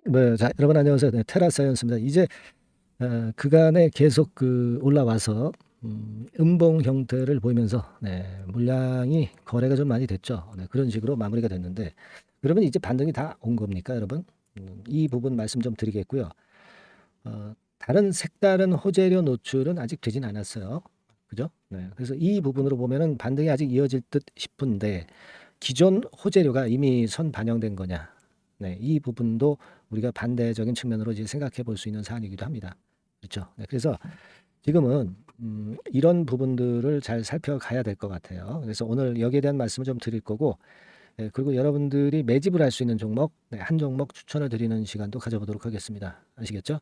네, 자, 여러분 안녕하세요. 네, 테라사이언스입니다. 이제 그간에 계속 올라와서 음봉 형태를 보이면서 물량이 거래가 좀 많이 됐죠. 그런 식으로 마무리가 됐는데 그러면 이제 반등이 다 온 겁니까, 여러분? 이 부분 말씀 좀 드리겠고요. 다른 색다른 호재료 노출은 아직 되진 않았어요. 그죠? 네, 그래서 이 부분으로 보면은 반등이 아직 이어질 듯 싶은데 기존 호재료가 이미 선 반영된 거냐? 네, 이 부분도 우리가 반대적인 측면으로 이제 생각해 볼 수 있는 사안이기도 합니다. 그렇죠? 네, 그래서 지금은 이런 부분들을 잘 살펴가야 될 것 같아요. 그래서 오늘 여기에 대한 말씀을 좀 드릴 거고, 그리고 여러분들이 매집을 할 수 있는 종목, 한 종목 추천을 드리는 시간도 가져보도록 하겠습니다. 아시겠죠?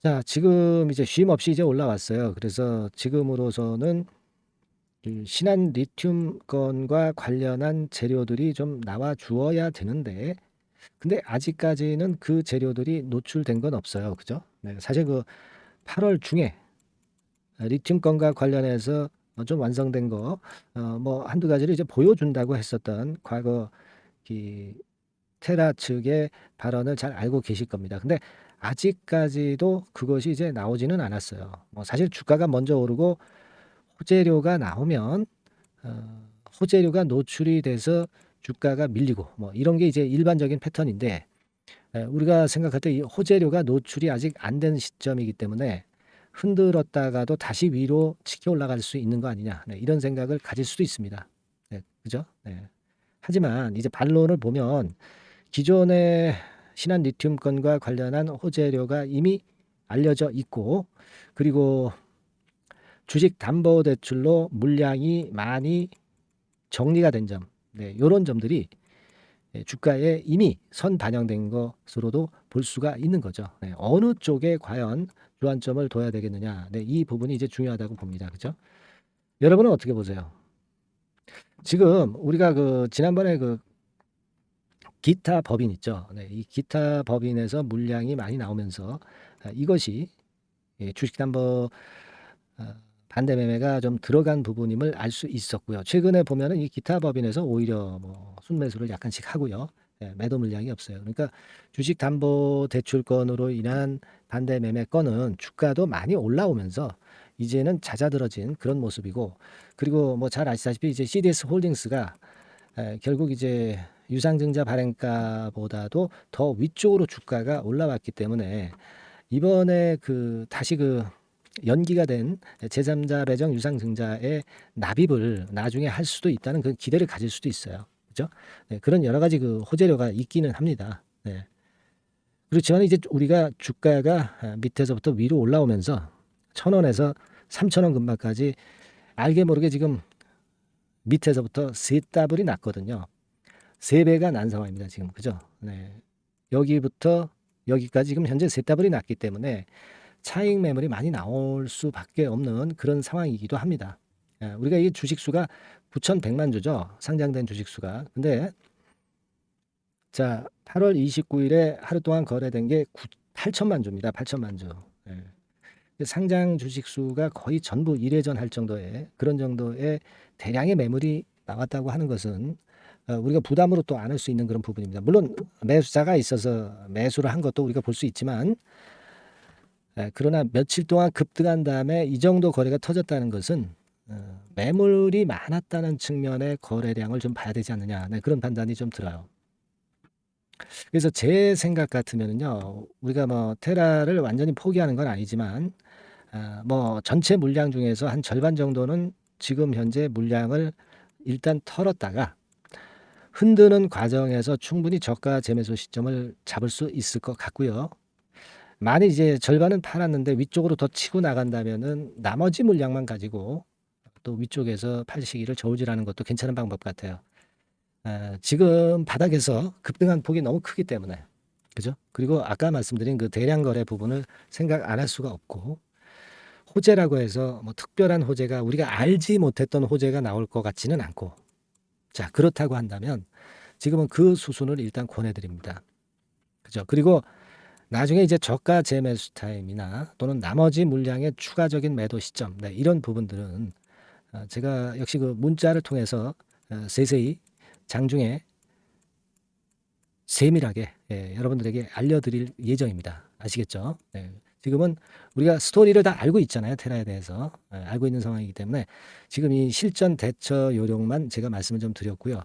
자, 지금 이제 쉼 없이 이제 올라왔어요. 그래서 지금으로서는 신한 리튬 건과 관련한 재료들이 좀 나와 주어야 되는데, 근데 아직까지는 그 재료들이 노출된 건 없어요. 그죠? 네, 사실 8월 중에 리튬 건과 관련해서 좀 완성된 거, 뭐 한두 가지를 이제 보여준다고 했었던 과거 이 테라 측의 발언을 잘 알고 계실 겁니다. 근데 아직까지도 그것이 이제 나오지는 않았어요. 뭐 사실 주가가 먼저 오르고 호재료가 나오면 호재료가 노출이 돼서 주가가 밀리고 뭐 이런 게 이제 일반적인 패턴인데 우리가 생각할 때 이 호재료가 노출이 아직 안 된 시점이기 때문에 흔들었다가도 다시 위로 치켜 올라갈 수 있는 거 아니냐. 네, 이런 생각을 가질 수도 있습니다. 네, 그죠? 네. 하지만 이제 반론을 보면 기존의 신한 리튬 건과 관련한 호재료가 이미 알려져 있고 그리고 주식 담보 대출로 물량이 많이 정리가 된 점. 네, 요런 점들이 주가에 이미 선 반영된 것으로도 볼 수가 있는 거죠. 네, 어느 쪽에 과연 주안점을 둬야 되겠느냐. 네, 이 부분이 이제 중요하다고 봅니다. 그죠? 여러분은 어떻게 보세요? 지금 우리가 지난번에 기타 법인 있죠. 네, 이 기타 법인에서 물량이 많이 나오면서 이것이 주식담보 반대 매매가 좀 들어간 부분임을 알 수 있었고요. 최근에 보면은 이 기타 법인에서 오히려 뭐 순매수를 약간씩 하고요. 매도 물량이 없어요. 그러니까 주식담보대출건으로 인한 반대 매매 건은 주가도 많이 올라오면서 이제는 잦아들어진 그런 모습이고 그리고 뭐 잘 아시다시피 이제 CDS 홀딩스가 결국 이제 유상증자 발행가보다도 더 위쪽으로 주가가 올라왔기 때문에 이번에 다시 연기가 된 제3자 배정 유상증자의 납입을 나중에 할 수도 있다는 그 기대를 가질 수도 있어요. 그죠? 네, 그런 여러 가지 호재료가 있기는 합니다. 네. 그렇지만 이제 우리가 주가가 밑에서부터 위로 올라오면서 1,000원에서 3,000원 근방까지 알게 모르게 지금 밑에서부터 세 더블이 났거든요. 세 배가 난 상황입니다. 지금 그죠? 네. 여기부터 여기까지 지금 현재 세 더블이 났기 때문에 차익 매물이 많이 나올 수밖에 없는 그런 상황이기도 합니다. 우리가 이 주식수가 9,100만 주죠. 상장된 주식수가. 근데 자, 8월 29일에 하루 동안 거래된 게 8천만 주입니다. 8천만 주. 상장 주식수가 거의 전부 일회전 할 정도의 그런 정도의 대량의 매물이 나왔다고 하는 것은 우리가 부담으로 또 안을 수 있는 그런 부분입니다. 물론 매수자가 있어서 매수를 한 것도 우리가 볼 수 있지만 그러나 며칠 동안 급등한 다음에 이 정도 거래가 터졌다는 것은 매물이 많았다는 측면의 거래량을 좀 봐야 되지 않느냐. 네, 그런 판단이 좀 들어요. 그래서 제 생각 같으면은요, 우리가 뭐 테라를 완전히 포기하는 건 아니지만, 뭐 전체 물량 중에서 한 절반 정도는 지금 현재 물량을 일단 털었다가 흔드는 과정에서 충분히 저가 재매수 시점을 잡을 수 있을 것 같고요. 만약 이제 절반은 팔았는데 위쪽으로 더 치고 나간다면은 나머지 물량만 가지고 또 위쪽에서 팔 시기를 저울질하는 것도 괜찮은 방법 같아요. 지금 바닥에서 급등한 폭이 너무 크기 때문에 그죠? 그리고 아까 말씀드린 그 대량 거래 부분을 생각 안 할 수가 없고 호재라고 해서 뭐 특별한 호재가 우리가 알지 못했던 호재가 나올 것 같지는 않고 자 그렇다고 한다면 지금은 그 수순을 일단 권해드립니다. 그죠? 그리고 나중에 이제 저가 재매수 타임이나 또는 나머지 물량의 추가적인 매도 시점 이런 부분들은 제가 역시 문자를 통해서 세세히 장중에 세밀하게 여러분들에게 알려드릴 예정입니다. 아시겠죠? 네. 지금은 우리가 스토리를 다 알고 있잖아요. 테라에 대해서 알고 있는 상황이기 때문에 지금 이 실전 대처 요령만 제가 말씀을 좀 드렸고요.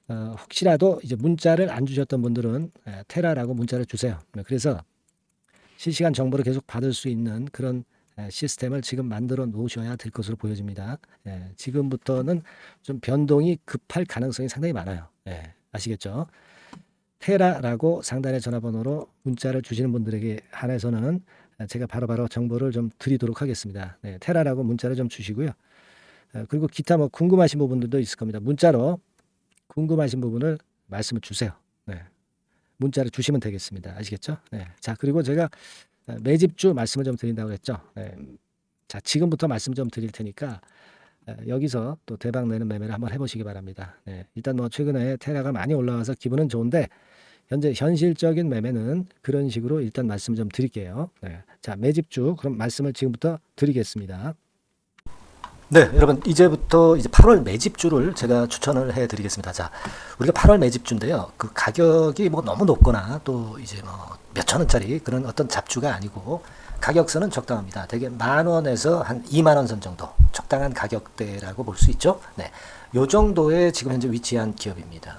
혹시라도 이제 문자를 안 주셨던 분들은 테라라고 문자를 주세요. 그래서 실시간 정보를 계속 받을 수 있는 그런 시스템을 지금 만들어 놓으셔야 될 것으로 보여집니다. 지금부터는 좀 변동이 급할 가능성이 상당히 많아요. 아시겠죠? 테라라고 상단의 전화번호로 문자를 주시는 분들에게 한해서는 제가 바로바로 정보를 좀 드리도록 하겠습니다. 테라라고 문자를 좀 주시고요. 그리고 기타 뭐 궁금하신 부분들도 있을 겁니다. 문자로 궁금하신 부분을 말씀을 주세요. 문자를 주시면 되겠습니다. 아시겠죠? 자, 그리고 제가 매집주 말씀을 좀 드린다고 했죠. 자, 지금부터 말씀 좀 드릴 테니까 여기서 또 대박 내는 매매를 한번 해보시기 바랍니다. 일단 뭐 최근에 테라가 많이 올라와서 기분은 좋은데 현재 현실적인 매매는 그런 식으로 일단 말씀 좀 드릴게요. 자, 매집주 그럼 말씀을 지금부터 드리겠습니다. 네, 여러분 이제부터 이제 8월 매집주를 제가 추천을 해드리겠습니다. 자, 우리가 8월 매집주인데요. 그 가격이 뭐 너무 높거나 또 이제 뭐 몇천 원짜리 그런 어떤 잡주가 아니고 가격선은 적당합니다. 대개 10,000원에서 한 20,000원 선 정도 적당한 가격대라고 볼 수 있죠. 요 정도의 지금 현재 위치한 기업입니다.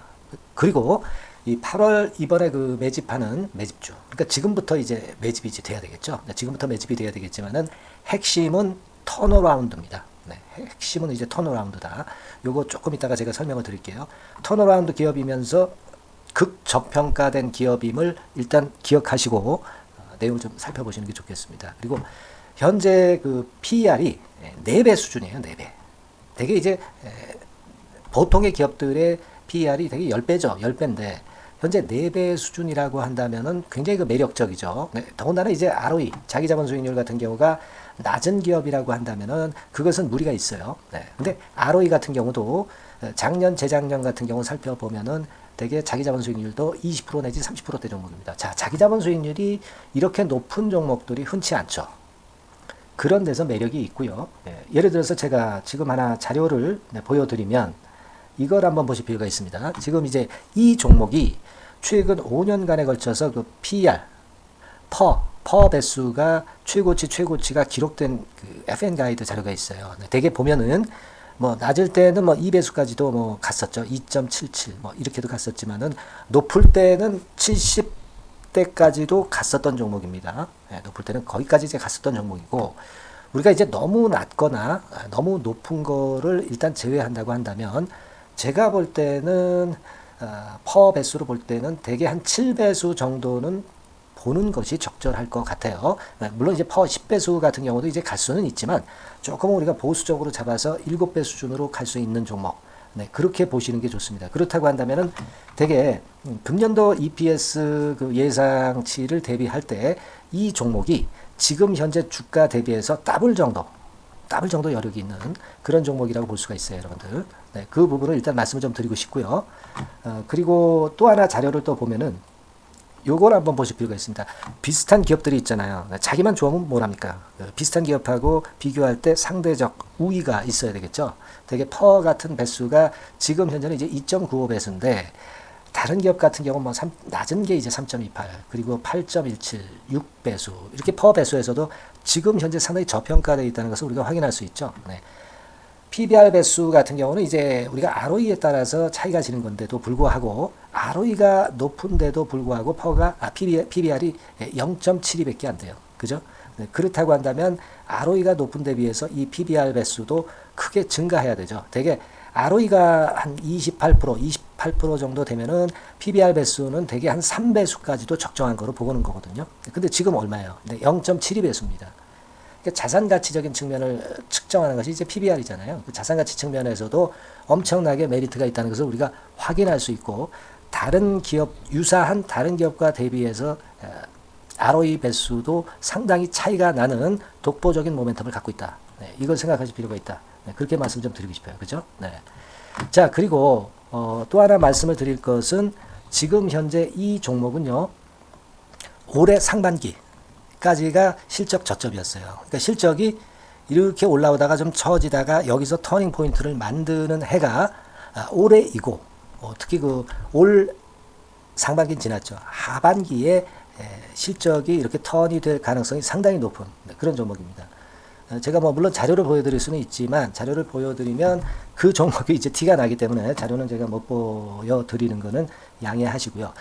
그리고 이 8월 이번에 그 매집하는 매집주, 그러니까 지금부터 이제 매집이 이제 돼야 되겠죠. 지금부터 매집이 돼야 되겠지만은 핵심은 턴어라운드입니다. 핵심은 이제 턴어라운드다. 요거 조금 이따가 제가 설명을 드릴게요. 턴어라운드 기업이면서 극저평가된 기업임을 일단 기억하시고 내용을 좀 살펴보시는 게 좋겠습니다. 그리고 현재 그 PER이 4배 수준이에요. 4배. 되게 이제 보통의 기업들의 PER이 되게 10배죠. 10배인데 현재 4배 수준이라고 한다면은 굉장히 그 매력적이죠. 더군다나 이제 ROE, 자기자본 수익률 같은 경우가 낮은 기업이라고 한다면은 그것은 무리가 있어요. 근데 ROE 같은 경우도 작년, 재작년 같은 경우 살펴보면은 되게 자기자본 수익률도 20% 내지 30%대 종목입니다. 자, 자기자본 수익률이 이렇게 높은 종목들이 흔치 않죠. 그런 데서 매력이 있고요. 예를 들어서 제가 지금 하나 자료를 보여드리면 이걸 한번 보실 필요가 있습니다. 지금 이제 이 종목이 최근 5년간에 걸쳐서 그 PER, 퍼 배수가 최고치가 기록된 그 FN 가이드 자료가 있어요. 되게 보면은 뭐 낮을 때는 뭐 2배수까지도 뭐 갔었죠. 2.77 뭐 이렇게도 갔었지만은 높을 때는 70대까지도 갔었던 종목입니다. 높을 때는 거기까지 이제 갔었던 종목이고 우리가 이제 너무 낮거나 너무 높은 거를 일단 제외한다고 한다면 제가 볼 때는 퍼 배수로 볼 때는 대개 한 7배수 정도는 보는 것이 적절할 것 같아요. 물론 이제 퍼 10배수 같은 경우도 이제 갈 수는 있지만 조금 우리가 보수적으로 잡아서 7배 수준으로 갈 수 있는 종목. 그렇게 보시는 게 좋습니다. 그렇다고 한다면은 되게 금년도 EPS 그 예상치를 대비할 때 이 종목이 지금 현재 주가 대비해서 더블 정도 여력이 있는 그런 종목이라고 볼 수가 있어요, 여러분들. 그 부분을 일단 말씀을 좀 드리고 싶고요. 그리고 또 하나 자료를 또 보면은 요걸 한번 보실 필요가 있습니다. 비슷한 기업들이 있잖아요. 자기만 좋으면 뭘 합니까? 비슷한 기업하고 비교할 때 상대적 우위가 있어야 되겠죠. 되게 퍼 같은 배수가 지금 현재는 이제 2.95배수인데 다른 기업 같은 경우는 뭐 낮은 게 이제 3.28 그리고 8.17 6배수 이렇게 퍼 배수에서도 지금 현재 상당히 저평가되어 있다는 것을 우리가 확인할 수 있죠. PBR 배수 같은 경우는 이제 우리가 ROE에 따라서 차이가 지는 건데도 불구하고 ROE가 높은데도 불구하고 PBR이 0.72밖에 안 돼요. 그죠? 그렇다고 한다면 ROE가 높은 데 비해서 이 PBR 배수도 크게 증가해야 되죠. 되게 ROE가 한 28% 정도 되면은 PBR 배수는 되게 한 3배수까지도 적정한 거로 보고는 거거든요. 근데 지금 얼마예요? 0.72배수입니다. 자산 가치적인 측면을 측정하는 것이 이제 PBR이잖아요. 그 자산 가치 측면에서도 엄청나게 메리트가 있다는 것을 우리가 확인할 수 있고 다른 기업 유사한 다른 기업과 대비해서 ROE 배수도 상당히 차이가 나는 독보적인 모멘텀을 갖고 있다. 이걸 생각하실 필요가 있다. 그렇게 말씀 좀 드리고 싶어요. 그죠? 자, 그리고 또 하나 말씀을 드릴 것은 지금 현재 이 종목은요. 올해 상반기 까지가 실적 저점이었어요. 그러니까 실적이 이렇게 올라오다가 좀 처지다가 여기서 터닝 포인트를 만드는 해가 올해이고 특히 그 올 상반기는 지났죠. 하반기에 실적이 이렇게 턴이 될 가능성이 상당히 높은 그런 종목입니다. 제가 뭐 물론 자료를 보여드릴 수는 있지만 자료를 보여드리면 그 종목이 이제 티가 나기 때문에 자료는 제가 못 보여드리는 거는 양해하시고요.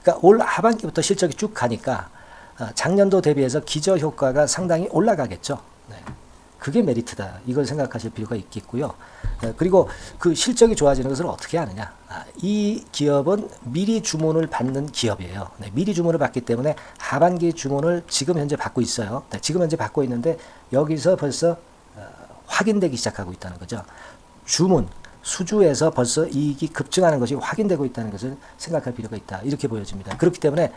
그러니까 올 하반기부터 실적이 쭉 가니까 작년도 대비해서 기저효과가 상당히 올라가겠죠. 네. 그게 메리트다. 이걸 생각하실 필요가 있겠고요. 그리고 그 실적이 좋아지는 것을 어떻게 하느냐. 이 기업은 미리 주문을 받는 기업이에요. 네, 미리 주문을 받기 때문에 하반기 주문을 지금 현재 받고 있어요. 네, 지금 현재 받고 있는데 여기서 벌써 확인되기 시작하고 있다는 거죠. 주문, 수주에서 벌써 이익이 급증하는 것이 확인되고 있다는 것을 생각할 필요가 있다. 이렇게 보여집니다. 그렇기 때문에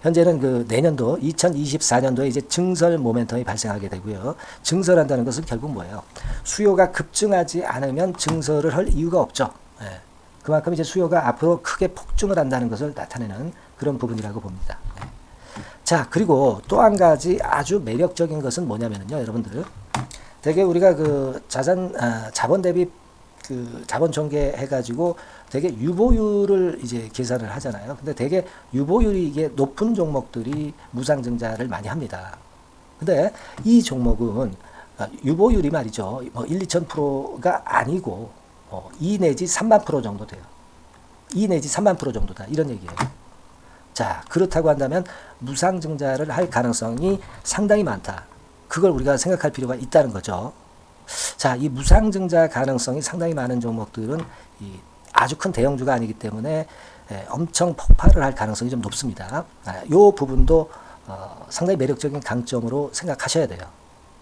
현재는 그 내년도 2024년도에 이제 증설 모멘텀이 발생하게 되고요. 증설한다는 것은 결국 뭐예요? 수요가 급증하지 않으면 증설을 할 이유가 없죠. 예. 그만큼 이제 수요가 앞으로 크게 폭증을 한다는 것을 나타내는 그런 부분이라고 봅니다. 예. 자, 그리고 또 한 가지 아주 매력적인 것은 뭐냐면요, 여러분들. 되게 우리가 그 자본 대비 그 자본 전개 해가지고 되게 유보율을 이제 계산을 하잖아요. 근데 되게 유보율이 이게 높은 종목들이 무상증자를 많이 합니다. 근데 이 종목은 유보율이 말이죠. 뭐 1, 2,000%가 아니고 2 내지 3만 프로 정도 돼요. 2 내지 3만 프로 정도다. 이런 얘기예요. 자, 그렇다고 한다면 무상증자를 할 가능성이 상당히 많다. 그걸 우리가 생각할 필요가 있다는 거죠. 자, 이 무상증자 가능성이 상당히 많은 종목들은 아주 큰 대형주가 아니기 때문에 엄청 폭발을 할 가능성이 좀 높습니다. 이 부분도 상당히 매력적인 강점으로 생각하셔야 돼요.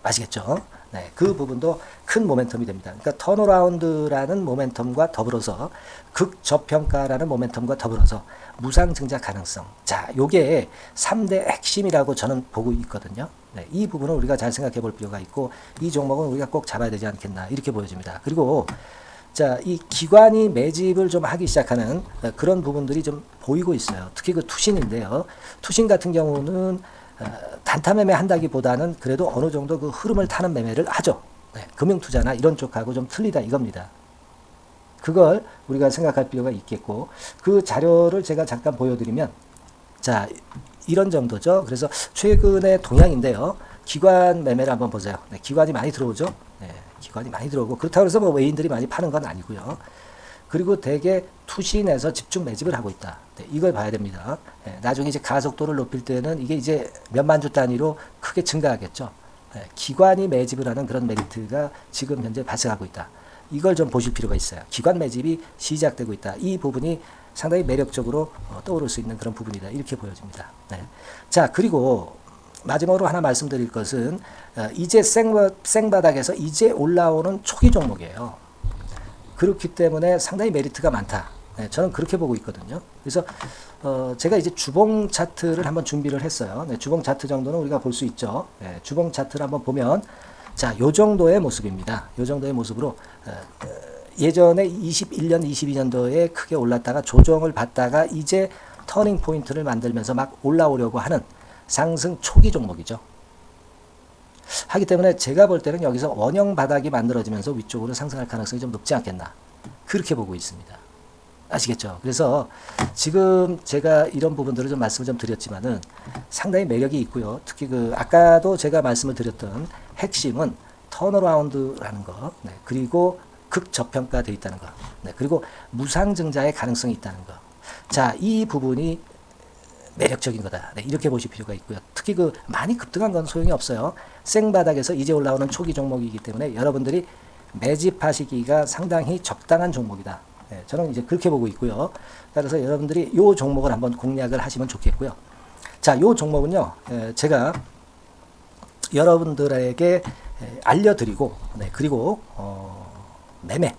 아시겠죠? 네, 그 부분도 큰 모멘텀이 됩니다. 그러니까 턴어라운드라는 모멘텀과 더불어서 극저평가라는 모멘텀과 더불어서 무상증자 가능성. 자, 요게 3대 핵심이라고 저는 보고 있거든요. 네, 이 부분은 우리가 잘 생각해 볼 필요가 있고 이 종목은 우리가 꼭 잡아야 되지 않겠나 이렇게 보여집니다. 그리고 자, 이 기관이 매집을 좀 하기 시작하는 그런 부분들이 좀 보이고 있어요. 특히 그 투신인데요. 투신 같은 경우는 단타 매매 한다기보다는 그래도 어느 정도 그 흐름을 타는 매매를 하죠. 네, 금융투자나 이런 쪽하고 좀 틀리다 이겁니다. 그걸 우리가 생각할 필요가 있겠고 그 자료를 제가 잠깐 보여드리면 자, 이런 정도죠. 그래서 최근의 동향인데요. 기관 매매를 한번 보세요. 네, 기관이 많이 들어오죠. 네, 기관이 많이 들어오고 그렇다고 해서 뭐 외인들이 많이 파는 건 아니고요. 그리고 대개 투신에서 집중 매집을 하고 있다. 네, 이걸 봐야 됩니다. 네, 나중에 이제 가속도를 높일 때는 이게 이제 몇만 주 단위로 크게 증가하겠죠. 네, 기관이 매집을 하는 그런 메리트가 지금 현재 발생하고 있다. 이걸 좀 보실 필요가 있어요. 기관 매집이 시작되고 있다. 이 부분이 상당히 매력적으로 떠오를 수 있는 그런 부분이다. 이렇게 보여집니다. 네. 자, 그리고 마지막으로 하나 말씀드릴 것은 이제 생바닥에서 이제 올라오는 초기 종목이에요. 그렇기 때문에 상당히 메리트가 많다. 네, 저는 그렇게 보고 있거든요. 그래서 제가 이제 주봉 차트를 한번 준비를 했어요. 네, 주봉 차트 정도는 우리가 볼 수 있죠. 네, 주봉 차트를 한번 보면 자, 요 정도의 모습입니다. 요 정도의 모습으로 예전에 21년, 22년도에 크게 올랐다가 조정을 받다가 이제 터닝 포인트를 만들면서 막 올라오려고 하는 상승 초기 종목이죠. 하기 때문에 제가 볼 때는 여기서 원형 바닥이 만들어지면서 위쪽으로 상승할 가능성이 좀 높지 않겠나. 그렇게 보고 있습니다. 아시겠죠? 그래서 지금 제가 이런 부분들을 좀 말씀을 좀 드렸지만은 상당히 매력이 있고요. 특히 그 아까도 제가 말씀을 드렸던 핵심은 턴어라운드라는 거, 네, 그리고 극저평가되어 있다는 거, 네, 그리고 무상증자의 가능성이 있다는 거. 자, 이 부분이 매력적인 거다. 네, 이렇게 보실 필요가 있고요. 특히 그 많이 급등한 건 소용이 없어요. 생바닥에서 이제 올라오는 초기 종목이기 때문에 여러분들이 매집하시기가 상당히 적당한 종목이다. 네, 저는 이제 그렇게 보고 있고요. 따라서 여러분들이 이 종목을 한번 공략을 하시면 좋겠고요. 자, 이 종목은요, 제가 여러분들에게 알려드리고, 네, 그리고 매매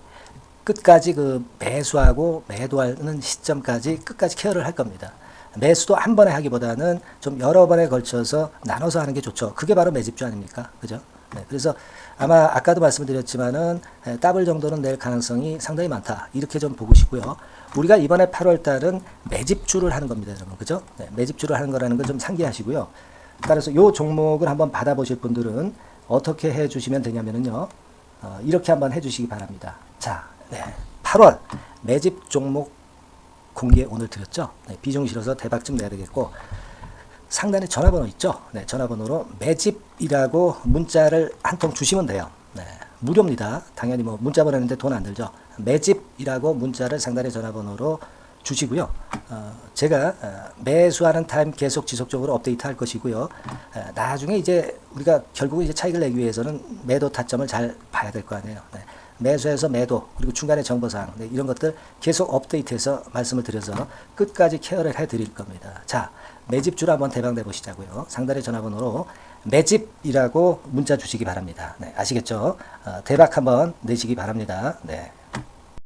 끝까지 그 매수하고 매도하는 시점까지 끝까지 케어를 할 겁니다. 매수도 한 번에 하기보다는 좀 여러 번에 걸쳐서 나눠서 하는 게 좋죠. 그게 바로 매집주 아닙니까? 그죠? 네, 그래서 아마 아까도 말씀드렸지만은 더블 정도는 낼 가능성이 상당히 많다. 이렇게 좀 보시고요. 우리가 이번에 8월 달은 매집주를 하는 겁니다, 여러분. 그죠? 네, 매집주를 하는 거라는 걸 좀 상기하시고요. 따라서 요 종목을 한번 받아보실 분들은 어떻게 해 주시면 되냐면은요. 이렇게 한번 해 주시기 바랍니다. 자, 네, 8월 매집 종목 공개 오늘 드렸죠. 네, 비중 실어서 대박 좀 내야 되겠고, 상단에 전화번호 있죠. 네, 전화번호로 매집이라고 문자를 한 통 주시면 돼요. 네, 무료입니다. 당연히 뭐 문자 보내는데 돈 안 들죠. 매집이라고 문자를 상단의 전화번호로 주시고요. 제가 매수하는 타임 계속 지속적으로 업데이트 할 것이고요. 나중에 이제 우리가 결국 이제 차익을 내기 위해서는 매도 타점을 잘 봐야 될 거 아니에요. 네. 매수해서 매도, 그리고 중간에 정보사항, 네, 이런 것들 계속 업데이트해서 말씀을 드려서 끝까지 케어를 해드릴 겁니다. 자, 매집주로 한번 대박 내보시자고요. 상단의 전화번호로 매집이라고 문자 주시기 바랍니다. 네, 아시겠죠? 대박 한번 내시기 바랍니다. 네.